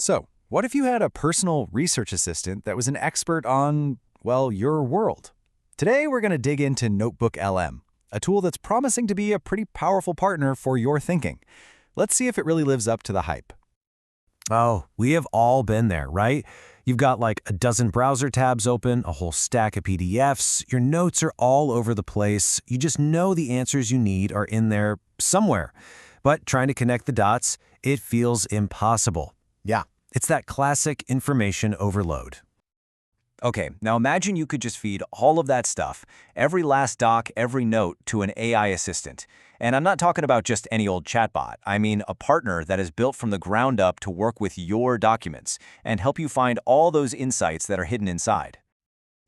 So, what if you had a personal research assistant that was an expert on, well, your world? Today, we're going to dig into NotebookLM, a tool that's promising to be a pretty powerful partner for your thinking. Let's see if it really lives up to the hype. Oh, we have all been there, right? You've got like a dozen browser tabs open, a whole stack of PDFs, your notes are all over the place, you just know the answers you need are in there somewhere. But trying to connect the dots, it feels impossible. Yeah, it's that classic information overload. Okay, now imagine you could just feed all of that stuff, every last doc, every note, to an AI assistant. And I'm not talking about just any old chatbot. I mean a partner that is built from the ground up to work with your documents and help you find all those insights that are hidden inside.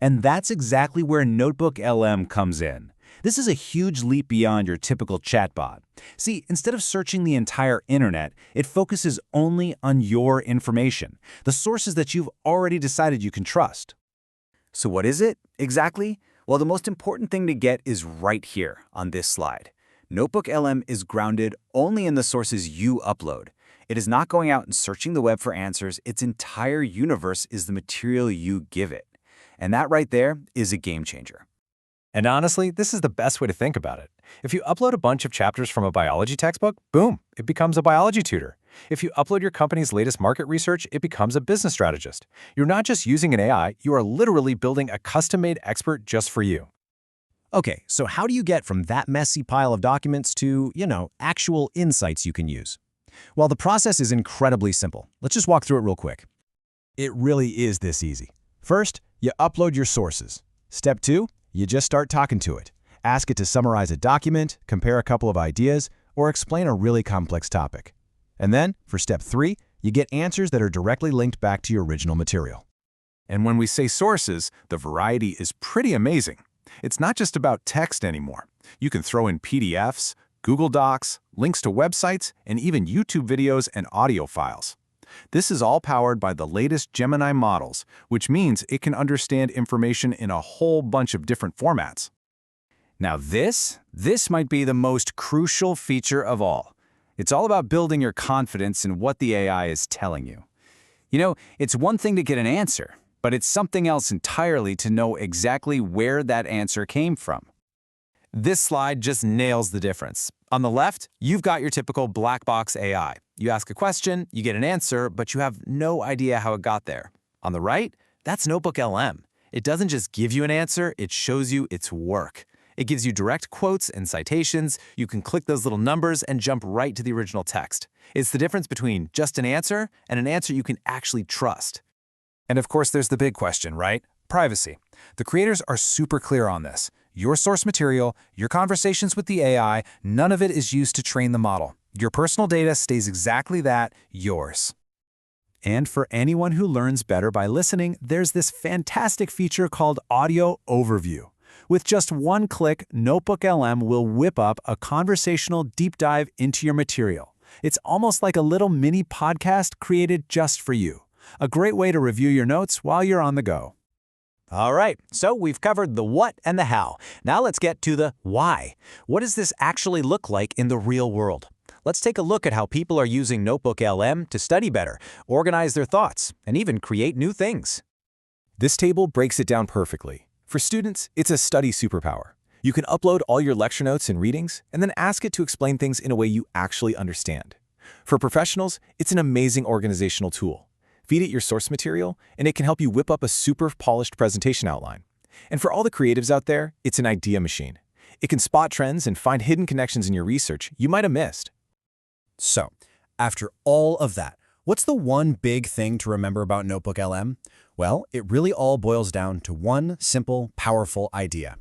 And that's exactly where NotebookLM comes in. This is a huge leap beyond your typical chatbot. See, instead of searching the entire internet, it focuses only on your information, the sources that you've already decided you can trust. So what is it exactly? Well, the most important thing to get is right here on this slide. NotebookLM is grounded only in the sources you upload. It is not going out and searching the web for answers. Its entire universe is the material you give it. And that right there is a game changer. And honestly, this is the best way to think about it. If you upload a bunch of chapters from a biology textbook, boom, it becomes a biology tutor. If you upload your company's latest market research, it becomes a business strategist. You're not just using an AI, you are literally building a custom-made expert just for you. Okay, so how do you get from that messy pile of documents to, actual insights you can use? Well, the process is incredibly simple. Let's just walk through it real quick. It really is this easy. First, you upload your sources. Step 2, you just start talking to it. Ask it to summarize a document, compare a couple of ideas, or explain a really complex topic. And then, for step 3, you get answers that are directly linked back to your original material. And when we say sources, the variety is pretty amazing. It's not just about text anymore. You can throw in PDFs, Google Docs, links to websites, and even YouTube videos and audio files. This is all powered by the latest Gemini models, which means it can understand information in a whole bunch of different formats. Now this might be the most crucial feature of all. It's all about building your confidence in what the AI is telling you. It's one thing to get an answer, but it's something else entirely to know exactly where that answer came from. This slide just nails the difference. On the left, you've got your typical black box AI. You ask a question, you get an answer, but you have no idea how it got there. On the right, that's NotebookLM. It doesn't just give you an answer, it shows you its work. It gives you direct quotes and citations. You can click those little numbers and jump right to the original text. It's the difference between just an answer and an answer you can actually trust. And of course, there's the big question, right? Privacy. The creators are super clear on this. Your source material, your conversations with the AI, none of it is used to train the model. Your personal data stays exactly that, yours. And for anyone who learns better by listening, there's this fantastic feature called Audio Overview. With just one click, NotebookLM will whip up a conversational deep dive into your material. It's almost like a little mini podcast created just for you. A great way to review your notes while you're on the go. All right, so we've covered the what and the how. Now let's get to the why. What does this actually look like in the real world? Let's take a look at how people are using NotebookLM to study better, organize their thoughts, and even create new things. This table breaks it down perfectly. For students, it's a study superpower. You can upload all your lecture notes and readings, and then ask it to explain things in a way you actually understand. For professionals, it's an amazing organizational tool. Feed it your source material, and it can help you whip up a super polished presentation outline. And for all the creatives out there, it's an idea machine. It can spot trends and find hidden connections in your research you might have missed. So, after all of that, what's the one big thing to remember about NotebookLM? Well, it really all boils down to one simple, powerful idea.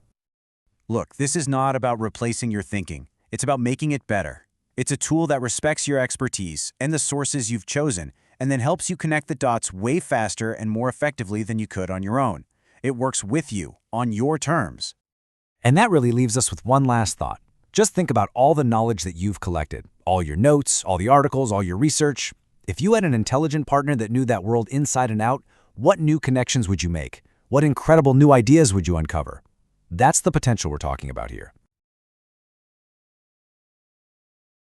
Look, this is not about replacing your thinking. It's about making it better. It's a tool that respects your expertise and the sources you've chosen, and then helps you connect the dots way faster and more effectively than you could on your own. It works with you, on your terms. And that really leaves us with one last thought. Just think about all the knowledge that you've collected, all your notes, all the articles, all your research. If you had an intelligent partner that knew that world inside and out, what new connections would you make? What incredible new ideas would you uncover? That's the potential we're talking about here.